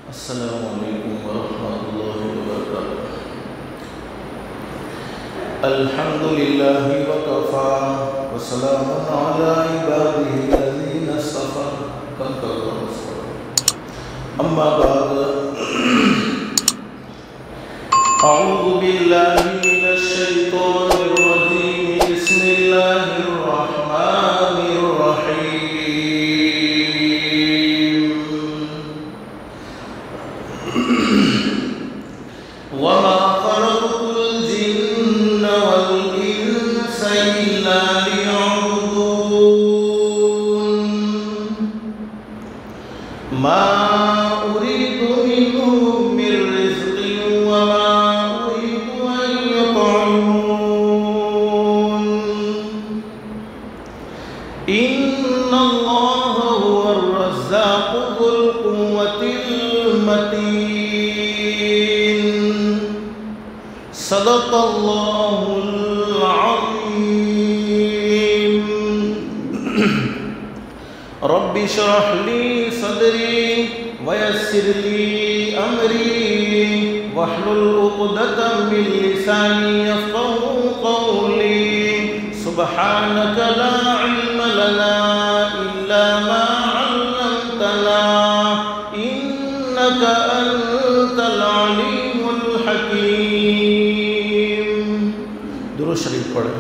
السلام علیکم ورحمۃ اللہ وبرکاتہ۔ الحمد للہ وکفیٰ وسلام علی عبادہ الذین اصطفیٰ۔ اما بعد، اعوذ باللہ من الشیطان الرجیم، بسم اللہ الرحمن الرحیم۔ وما خلقت الجن والإنس إلا ليعبدون ما أريد منهم من رزق وما أريد أن يطعمون إن الله هو الرزاق ذو القوة المتين۔ صدق اللہ العظیم۔ رب اشرح لی صدری ویسر لی امری واحلل عقدۃ من لسانی یفقهوا قولی۔ سبحانک لا علم لنا الا ما علمتنا انک انت العلیم الحکیم۔ درود شریف پڑھیں۔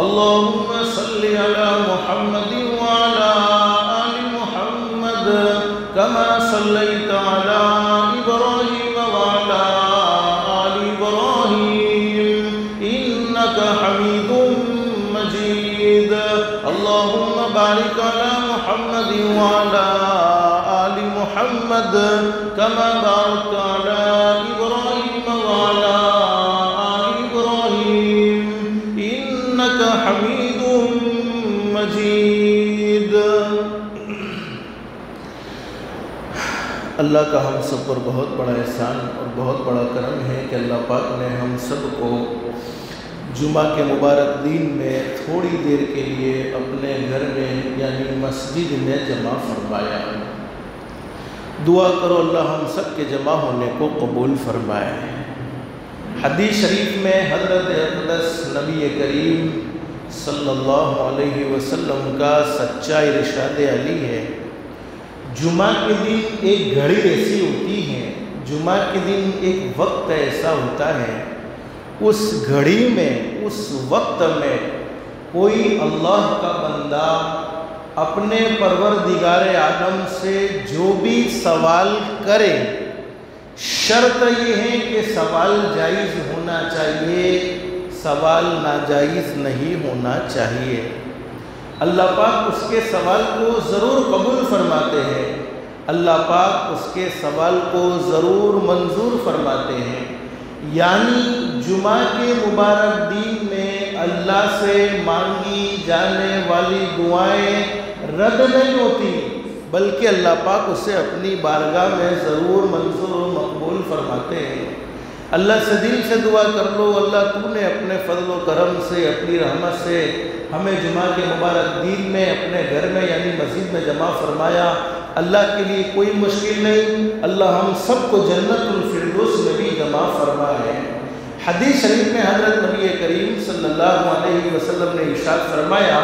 اللہم صلی علی محمد وعلی آل محمد کما صلیت علی ابراہیم وعلی آل ابراہیم انک حمید مجید۔ اللہم بارک علی محمد وعلی آل محمد کما بارکت علی ابراہیم وعلی حمید مجید۔ اللہ کا ہم سب پر بہت بڑا احسان اور بہت بڑا کرم ہے کہ اللہ پاک نے ہم سب کو جمعہ کے مبارک دن میں تھوڑی دیر کے لیے اپنے گھر میں یعنی مسجد میں جمع فرمایا۔ دعا کرو اللہ ہم سب کے جمع ہونے کو قبول فرمائے۔ حدیث شریف میں حضرت اقدس نبی کریم صلی اللہ علیہ وسلم کا سچا ارشاد علی ہے، جمعہ کے دن ایک گھڑی ایسی ہوتی ہے، جمعہ کے دن ایک وقت ایسا ہوتا ہے، اس گھڑی میں اس وقت میں کوئی اللہ کا بندہ اپنے پروردگار عالم سے جو بھی سوال کرے، شرط یہ ہے کہ سوال جائز ہونا چاہیے، سوال ناجائز نہیں ہونا چاہیے۔ اللہ پاک اس کے سوال کو ضرور قبول فرماتے ہیں، اللہ پاک اس کے سوال کو ضرور منظور فرماتے ہیں۔ یعنی جمعہ کے مبارک دن میں اللہ سے مانگی جانے والی دعائیں رد نہیں ہوتی، بلکہ اللہ پاک اسے اپنی بارگاہ میں ضرور منظور و مقبول فرماتے ہیں۔ اللہ سے دل سے دعا کر لو، اللہ تو نے اپنے فضل و کرم سے اپنی رحمت سے ہمیں جمعہ کے مبارک دن میں اپنے گھر میں یعنی مسجد میں جمع فرمایا۔ اللہ کے لیے کوئی مشکل نہیں، اللہ ہم سب کو جنت الفردوس میں بھی جمع فرمائے۔ حدیث شریف میں حضرت نبی کریم صلی اللہ علیہ وسلم نے ارشاد فرمایا،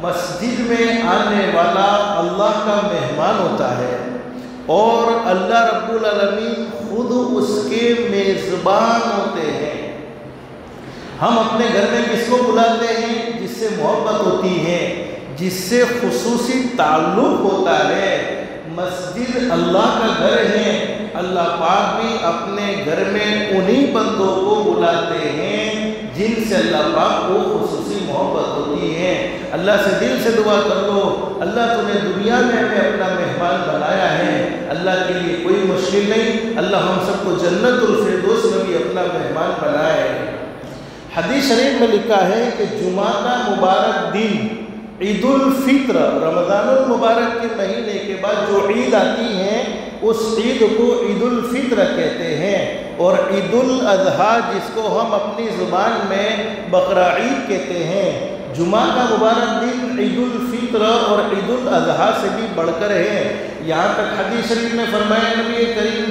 مسجد میں آنے والا اللہ کا مہمان ہوتا ہے اور اللہ رب العالمین خود اس کے میزبان ہوتے ہیں۔ ہم اپنے گھر میں کس کو بلاتے ہیں؟ جس سے محبت ہوتی ہے، جس سے خصوصی تعلق ہوتا ہے۔ مسجد اللہ کا گھر ہے، اللہ پاک بھی اپنے گھر میں انہی بندوں کو بلاتے ہیں جن سے اللہ پاک کو خصوصی محبت ہوتی ہے۔ اللہ سے دل سے دعا کر لو، اللہ تو نے دنیا میں ہمیں اپنا مہمان بنایا ہے، اللہ کے لیے کوئی مشکل نہیں، اللہ ہم سب کو جنت الفردوس میں بھی اپنا مہمان بنائے۔ حدیث شریف میں لکھا ہے کہ جمعہ کا مبارک دن عید الفطر، رمضان المبارک کے مہینے کے بعد جو عید آتی ہے اس عید کو عید الفطر کہتے ہیں، اور عید الاضحیٰ جس کو ہم اپنی زبان میں بقرہ عید کہتے ہیں، جمعہ کا مبارک دن عید الفطر اور عید الاضحیٰ سے بھی بڑھ کر ہے۔ یہاں تک حدیث شریف میں فرمایا نبی کریم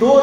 2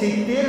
70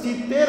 70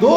2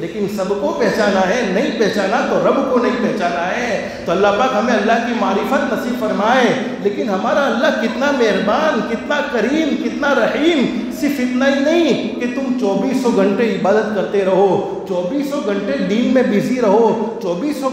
لیکن سب کو پہچانا ہے، نہیں پہچانا تو رب کو نہیں پہچانا ہے۔ تو اللہ پاک ہمیں اللہ کی معرفت نصیب فرمائے۔ لیکن ہمارا اللہ کتنا مہربان، کتنا کریم، کتنا رحیم، صرف اتنا ہی نہیں کہ تم 2400 گھنٹے عبادت کرتے رہو، 2400 گھنٹے دین میں بزی رہو، 2400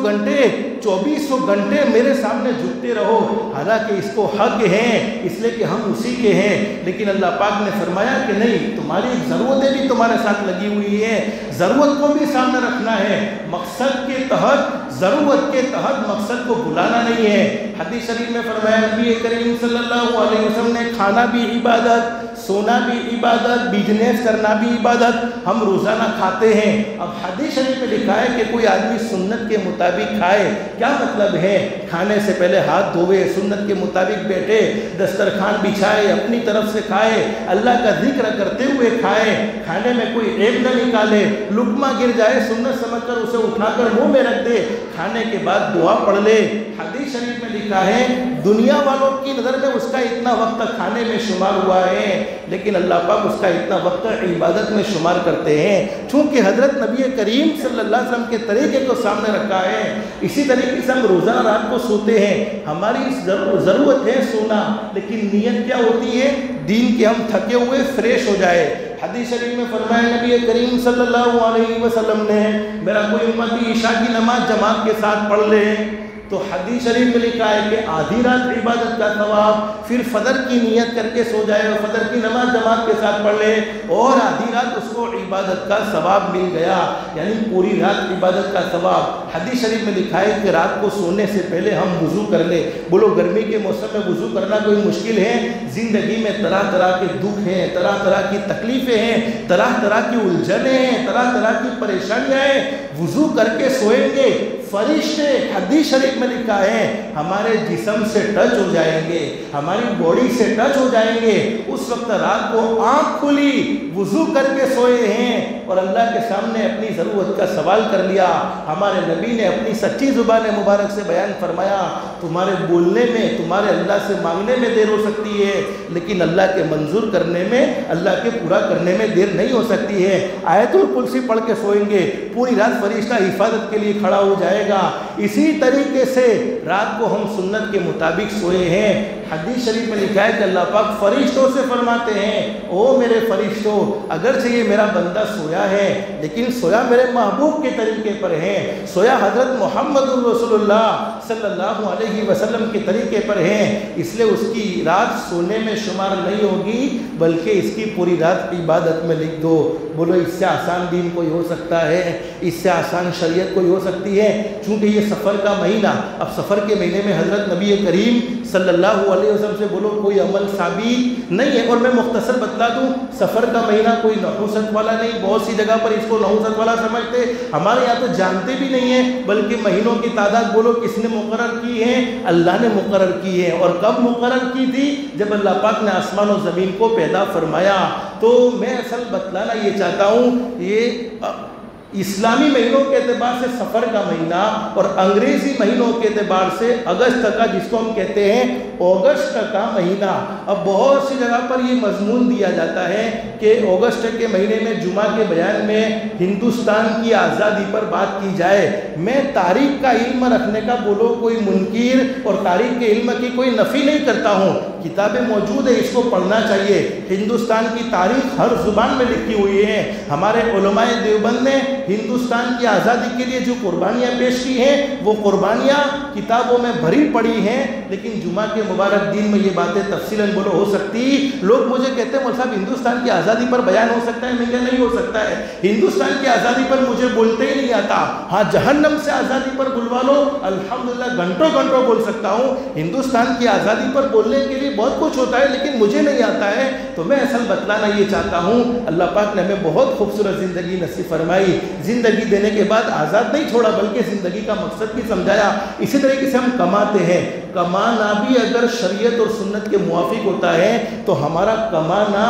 گھنٹے میرے سامنے جھکتے رہو، حالانکہ اس کو حق ہیں اس لیے کہ ہم اسی کے ہیں، لیکن اللہ پاک نے فرمایا کہ نہیں، تمہاری ضرورتیں بھی تمہارے ساتھ لگی ہوئی ہیں، ضرورت کو بھی سامنے رکھنا ہے، مقصد کے تحت، ضرورت کے تحت مقصد کو بلانا نہیں ہے۔ حدیث شریف میں فرمایا نبی کریم صلی اللہ علیہ وسلم نے کھانا بھی عبادت، سونا بھی عبادت، بزنس کرنا بھی عبادت، ہم روزانہ کھاتے ہیں۔ اب حدیث شریف میں لکھا ہے کہ کوئی آدمی سنت کے مطابق کھائے، کیا مطلب ہے؟ کھانے سے پہلے ہاتھ دھوئے، سنت کے مطابق بیٹھے، دسترخوان بچھائے، اپنی طرف سے کھائے، اللہ کا ذکر کرتے ہوئے کھائے، کھانے میں کوئی عیب نہ نکالے، لقمہ گر جائے سنت سمجھ کر اسے اٹھا کر منہ میں رکھ دے، کھانے کے بعد دعا پڑھ لے۔ حدیث شریف میں لکھا ہے دنیا والوں کی نظر میں اس کا اتنا وقت کھانے میں شمار ہوا ہے، لیکن اللہ پاک اس کا اتنا وقت عبادت میں شمار کرتے ہیں، چونکہ حضرت نبی کریم صلی اللہ علیہ وسلم کے طریقے کو سامنے رکھا ہے۔ اسی طریقے سے ہم روزانہ رات کو سوتے ہیں، ہماری ضرورت ہے سونا، لیکن نیت کیا ہوتی ہے؟ دین کے ہم تھکے ہوئے فریش ہو جائے۔ حدیث شریف میں فرمایا نبی کریم صلی اللہ علیہ وسلم نے میرا کوئی امتی عشاء کی نماز جماعت کے ساتھ پڑھ لے تو حدیث شریف میں لکھا ہے کہ آدھی رات عبادت کا ثواب، پھر فجر کی نیت کر کے سو جائے اور فجر کی نماز جماعت کے ساتھ پڑھ لے اور آدھی رات اس کو عبادت کا ثواب مل گیا، یعنی پوری رات عبادت کا ثواب۔ حدیث شریف میں لکھا ہے کہ رات کو سونے سے پہلے ہم وضو کر لیں۔ بولو گرمی کے موسم میں وضو کرنا کوئی مشکل ہے؟ زندگی میں طرح طرح کے دکھ ہیں، طرح طرح کی تکلیفیں ہیں، طرح طرح کی الجھنیں ہیں، طرح طرح کی پریشانیاں ہیں، وضو کر کے سوئیں گے، فرشتے حدیث شریف میں لکھا ہے ہمارے جسم سے ٹچ ہو جائیں گے، ہماری باڈی سے ٹچ ہو جائیں گے۔ اس وقت رات کو آنکھ کھلی، وضو کر کے سوئے ہیں اور اللہ کے سامنے اپنی ضرورت کا سوال کر لیا۔ ہمارے نبی نے اپنی سچی زبان مبارک سے بیان فرمایا تمہارے بولنے میں، تمہارے اللہ سے مانگنے میں دیر ہو سکتی ہے، لیکن اللہ کے منظور کرنے میں، اللہ کے پورا کرنے میں دیر نہیں ہو سکتی ہے۔ آیت الکرسی پڑھ کے سوئیں گے، پوری رات فرشتہ حفاظت کے لیے کھڑا ہو جائے گا۔ اسی طریقے سے رات کو ہم سنت کے مطابق سوئے ہیں۔ حدیث شریف میں لکھا ہے کہ اللہ پاک فرشتوں سے فرماتے ہیں او میرے فرشتوں، اگرچہ یہ میرا بندہ سویا ہے لیکن سویا میرے محبوب کے طریقے پر ہے، سویا حضرت محمد رسول اللہ صلی اللہ علیہ وسلم کے طریقے پر ہے، اس لیے اس کی رات سونے میں شمار نہیں ہوگی بلکہ اس کی پوری رات عبادت میں لکھ دو۔ بولو اس سے آسان دین کوئی ہو سکتا ہے؟ اس سے آسان شریعت کوئی ہو سکتی ہے؟ چونکہ یہ سفر کا مہینہ، اب سفر کے مہینے میں حضرت نبی کریم صلی اللہ علیہ وسلم سے بولو کوئی عمل ثابت نہیں ہے۔ اور میں مختصر بتلا دوں، سفر کا مہینہ کوئی نحوست والا نہیں، بہت سی جگہ پر اس کو نحوست والا سمجھتے، ہمارے یہاں تو جانتے بھی نہیں ہیں، بلکہ مہینوں کی تعداد بولو کس نے مقرر کی ہے؟ اللہ نے مقرر کی ہے۔ اور کب مقرر کی تھی؟ جب اللہ پاک نے آسمان و زمین کو پیدا فرمایا۔ تو میں اصل بتلانا یہ چاہتا ہوں، یہ اسلامی مہینوں کے اعتبار سے سفر کا مہینہ اور انگریزی مہینوں کے اعتبار سے اگست کا، جس کو ہم کہتے ہیں اگست کا مہینہ۔ اب بہت سی جگہ پر یہ مضمون دیا جاتا ہے کہ اگست کے مہینے میں جمعہ کے بیان میں ہندوستان کی آزادی پر بات کی جائے۔ میں تاریخ کا علم رکھنے کا بولو کوئی منکر اور تاریخ کے علم کی کوئی نفی نہیں کرتا ہوں، کتابیں موجود ہیں، اس کو پڑھنا چاہیے۔ ہندوستان کی تاریخ ہر زبان میں لکھی ہوئی ہے۔ ہمارے علماء دیوبند نے ہندوستان کی آزادی کے لیے جو قربانیاں پیش کی ہیں وہ قربانیاں کتابوں میں بھری پڑی ہیں، لیکن جمعہ کے مبارک دن میں یہ باتیں تفصیلاً بولو ہو سکتی۔ لوگ مجھے کہتے ہیں مول صاحب ہندوستان کی آزادی پر بیان ہو سکتا ہے؟ میں کہا نہیں ہو سکتا ہے، ہندوستان کی آزادی پر مجھے بولتے ہی نہیں آتا۔ ہاں جہنم سے آزادی پر بلوا لو، الحمدللہ گھنٹوں گھنٹوں بول سکتا ہوں۔ ہندوستان کی آزادی پر بولنے کے لیے بہت کچھ ہوتا ہے لیکن مجھے نہیں آتا ہے۔ تو میں اصل بتلانا یہ چاہتا ہوں، اللہ پاک نے ہمیں بہت خوبصورت زندگی نصیب فرمائی، زندگی دینے کے بعد آزاد نہیں چھوڑا بلکہ زندگی کا مقصد بھی سمجھایا۔ اسی طریقے سے ہم کماتے ہیں، کمانا بھی اگر شریعت اور سنت کے موافق ہوتا ہے تو ہمارا کمانا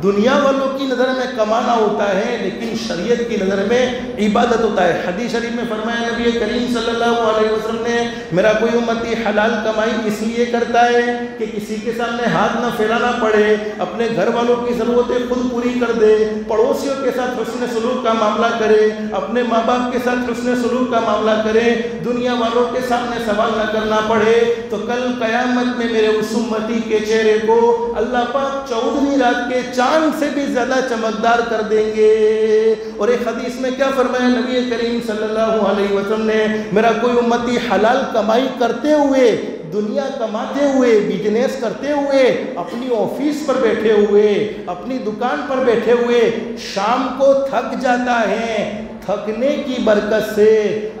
دنیا والوں کی نظر میں کمانا ہوتا ہے، لیکن شریعت کی نظر میں عبادت ہوتا ہے۔ حدیث شریف میں فرمایا نبی کریم صلی اللہ علیہ وسلم نے، میرا کوئی امتی حلال کمائی اس لیے کرتا ہے کہ کسی کے سامنے ہاتھ نہ پھیلانا پڑے، اپنے گھر والوں کی ضرورتیں خود پوری کر دے، پڑوسیوں کے ساتھ حسن سلوک کا معاملہ کرے، اپنے ماں باپ کے ساتھ حسن سلوک کا معاملہ کرے، دنیا والوں کے سامنے سوال نہ کرنا پڑے، تو کل قیامت میں میرے اس امتی کے چہرے کو اللہ پاک 14ویں رات کے چاند سے بھی زیادہ چمکدار کر دیں گے۔ اور ایک حدیث میں کیا فرمایا نبی کریم صلی اللہ علیہ وسلم نے، میرا کوئی امتی حلال کمائی کرتے ہوئے، دنیا کماتے ہوئے، بزنس کرتے ہوئے، اپنی آفس پر بیٹھے ہوئے، اپنی دکان پر بیٹھے ہوئے شام کو تھک جاتا ہے، تھکنے کی برکت سے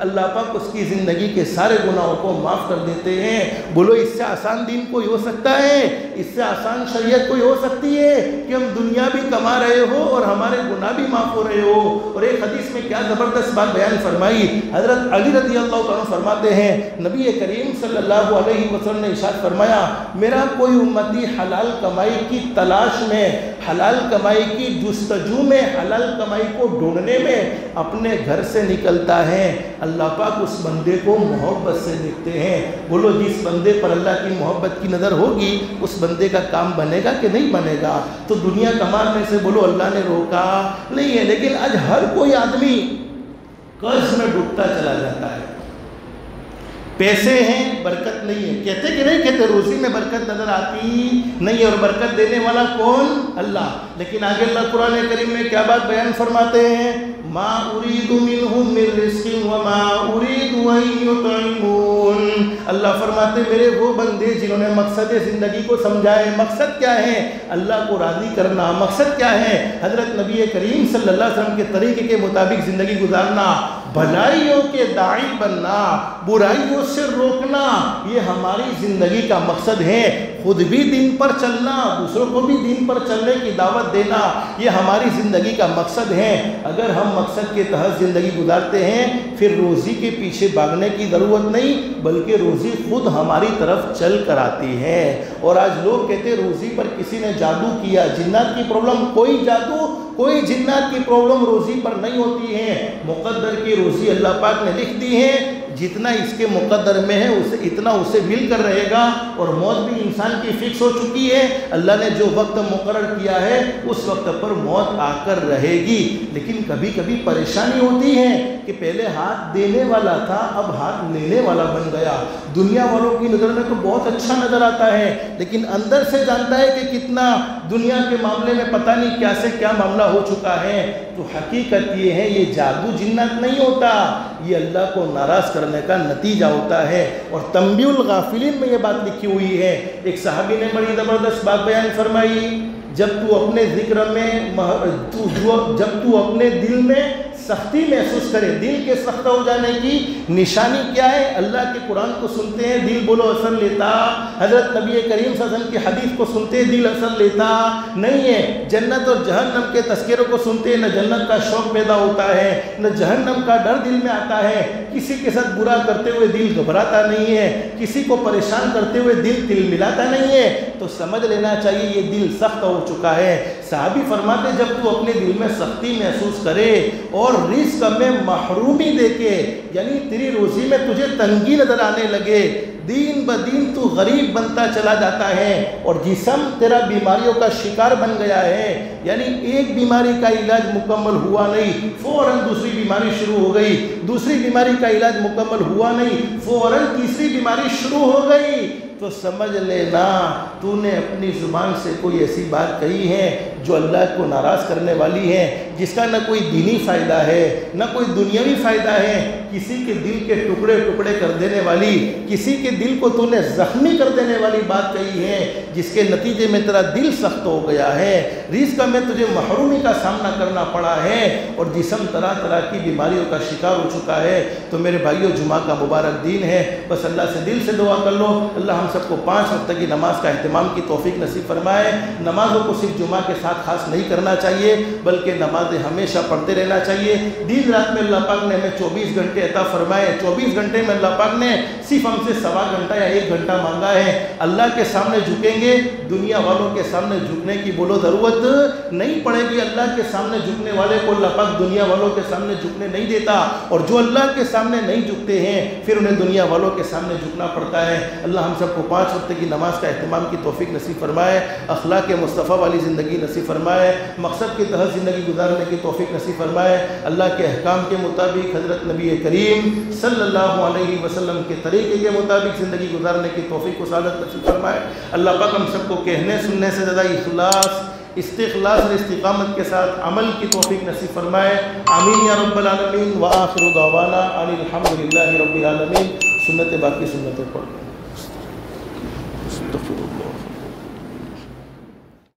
اللہ پاک اس کی زندگی کے سارے گناہوں کو معاف کر دیتے ہیں۔ بولو اس سے آسان دین کوئی ہو سکتا ہے؟ اس سے آسان شریعت کوئی ہو سکتی ہے کہ ہم دنیا بھی کما رہے ہو اور ہمارے گناہ بھی معاف ہو رہے ہو؟ اور ایک حدیث میں کیا زبردست بات بیان فرمائی، حضرت علی رضی اللہ تعالیٰ فرماتے ہیں نبی کریم صلی اللہ علیہ وسلم نے ارشاد فرمایا، میرا کوئی امتی حلال کمائی کی تلاش میں، حلال کمائی کی جستجو میں، حلال کمائی کو ڈھونڈنے میں اپنے گھر سے نکلتا ہے، اللہ پاک اس بندے کو محبت سے دیکھتے ہیں۔ بولو جس بندے پر اللہ کی محبت کی نظر ہوگی اس بندے کا کام بنے گا کہ نہیں بنے گا؟ تو دنیا کمانے سے بولو اللہ نے روکا نہیں ہے، لیکن آج ہر کوئی آدمی قرض میں ڈوبتا چلا جاتا ہے۔ پیسے ہیں، برکت نہیں ہے، کہتے کہ نہیں کہتے؟ روزی میں برکت نظر آتی نہیں ہے، اور برکت دینے والا کون؟ اللہ۔ لیکن آگے اللہ قرآن کریم میں کیا بات بیان فرماتے ہیں؟ ما اريد منهم من رزق وما اريد ان يطعمون۔ اللہ فرماتے میرے وہ بندے جنہوں نے مقصد زندگی کو سمجھائے، مقصد کیا ہے؟ اللہ کو راضی کرنا۔ مقصد کیا ہے؟ حضرت نبی کریم صلی اللہ علیہ وسلم کے طریقے کے مطابق زندگی گزارنا، بھلائیوں کے داعی بننا، برائیوں سے روکنا، یہ ہماری زندگی کا مقصد ہے۔ خود بھی دین پر چلنا، دوسروں کو بھی دین پر چلنے کی دعوت دینا، یہ ہماری زندگی کا مقصد ہے۔ اگر ہم مقصد کے تحت زندگی گزارتے ہیں پھر روزی کے پیچھے بھاگنے کی ضرورت نہیں، بلکہ روزی خود ہماری طرف چل کر آتی ہے۔ اور آج لوگ کہتے ہیں روزی پر کسی نے جادو کیا، جنات کی پرابلم، کوئی جادو، کوئی جنات کی پرابلم روزی پر نہیں ہوتی ہے۔ مقدر کی روزی اللہ پاک نے لکھ دی ہے، جتنا اس کے مقدر میں ہے اتنا اسے مل کر رہے گا، اور موت بھی انسان کی فکس ہو چکی ہے۔ اللہ نے جو وقت مقرر کیا ہے اس وقت پر موت آ کر رہے گی۔ لیکن کبھی کبھی پریشانی ہوتی ہے کہ پہلے ہاتھ دینے والا تھا، اب ہاتھ لینے والا بن گیا۔ دنیا والوں کی نظر میں تو بہت اچھا نظر آتا ہے، لیکن اندر سے جانتا ہے کہ کتنا دنیا کے معاملے میں پتہ نہیں کیا سے کیا معاملہ ہو چکا ہے۔ تو حقیقت یہ ہے، یہ جادو جنات نہیں ہوتا، یہ اللہ کو ناراض کرنے کا نتیجہ ہوتا ہے۔ اور تنبیہ الغافلین میں یہ بات لکھی ہوئی ہے۔ ایک صحابی نے بڑی زبردست بات بیان فرمائی، جب تو اپنے ذکر میں جب تو اپنے دل میں سختی محسوس کرے، دل کے سخت ہو جانے کی نشانی کیا ہے؟ اللہ کے قرآن کو سنتے ہیں دل بولو اثر لیتا، حضرت نبی کریم صلی اللہ علیہ وسلم کی حدیث کو سنتے ہیں دل اثر لیتا نہیں ہے، جنت اور جہنم کے تذکروں کو سنتے ہیں نہ جنت کا شوق پیدا ہوتا ہے نہ جہنم کا ڈر دل میں آتا ہے، کسی کے ساتھ برا کرتے ہوئے دل گھبراتا نہیں ہے، کسی کو پریشان کرتے ہوئے دل تل ملاتا نہیں ہے، تو سمجھ لینا چاہیے یہ دل سخت ہو چکا ہے۔ صحابی فرماتے جب تو اپنے دل میں سختی محسوس کرے اور رزق میں محرومی دیکھے، یعنی تیری روزی میں تجھے تنگی نظر آنے لگے، دین بدین تو غریب بنتا چلا جاتا ہے اور جسم تیرا بیماریوں کا شکار بن گیا ہے، یعنی ایک بیماری کا علاج مکمل ہوا نہیں فوراً دوسری بیماری شروع ہو گئی، دوسری بیماری کا علاج مکمل ہوا نہیں فوراً تیسری بیماری شروع ہو گئی، تو سمجھ لینا تو نے اپنی زبان سے کوئی ایسی بات کہی ہے جو اللہ کو ناراض کرنے والی ہے، جس کا نہ کوئی دینی فائدہ ہے نہ کوئی دنیاوی فائدہ ہے، کسی کے دل کے ٹکڑے ٹکڑے کر دینے والی، کسی کے دل کو تو نے زخمی کر دینے والی بات کہی ہے، جس کے نتیجے میں تیرا دل سخت ہو گیا ہے، رزق میں تجھے محرومی کا سامنا کرنا پڑا ہے اور جسم طرح طرح کی بیماریوں کا شکار ہو چکا ہے۔ تو میرے بھائیو، جمعہ کا مبارک دن ہے، بس اللہ سے دل سے دعا کر لو، اللہ ہم سب کو 5 وقت کی نماز کا اہتمام کی توفیق نصیب فرمائے۔ نمازوں کو صرف جمعہ کے ساتھ خاص نہیں کرنا چاہیے بلکہ نمازیں ہمیشہ پڑھتے رہنا چاہیے۔ دن رات میں اللہ پاک نے ہمیں 24 گھنٹے عطا فرمائے، 24 گھنٹے میں اللہ پاک نے صرف ہم سے سوا گھنٹہ یا 1 گھنٹہ مانگا ہے۔ اللہ کے سامنے جھکیں گے، دنیا والوں کے سامنے جھکنے کی بولو ضرورت نہیں پڑے گی۔ اللہ کے سامنے جھکنے والے کو اللہ پاک دنیا والوں کے سامنے جھکنے نہیں دیتا، اور جو اللہ کے سامنے نہیں جھکتے ہیں پھر انہیں دنیا والوں کے سامنے جھکنا پڑتا ہے۔ اللہ ہم سب کو 5 وقت کی نماز کا اہتمام کی توفیق نصیب فرمائے، اخلاق مصطفیٰ والی زندگی نصیب فرمائے، مقصد کے تحت زندگی گزارنے کی توفیق نصیب فرمائے۔ اللہ کے احکام کے مطابق حضرت نبی کریم صلی اللہ علیہ وسلم کے طریقے کے مطابق زندگی گزارنے کی توفیق و سعادت نصیب فرمائے۔ اللہ پاک ہم سب کو کہنے سننے سے زیادہ اخلاص، استخلاص اور استقامت کے ساتھ عمل کی توفیق نصیب فرمائے۔ آمین یا رب العالمین۔ وآخر دعوانا ان الحمد للہ رب العالمین۔ سنت باقی سنتیں پڑھ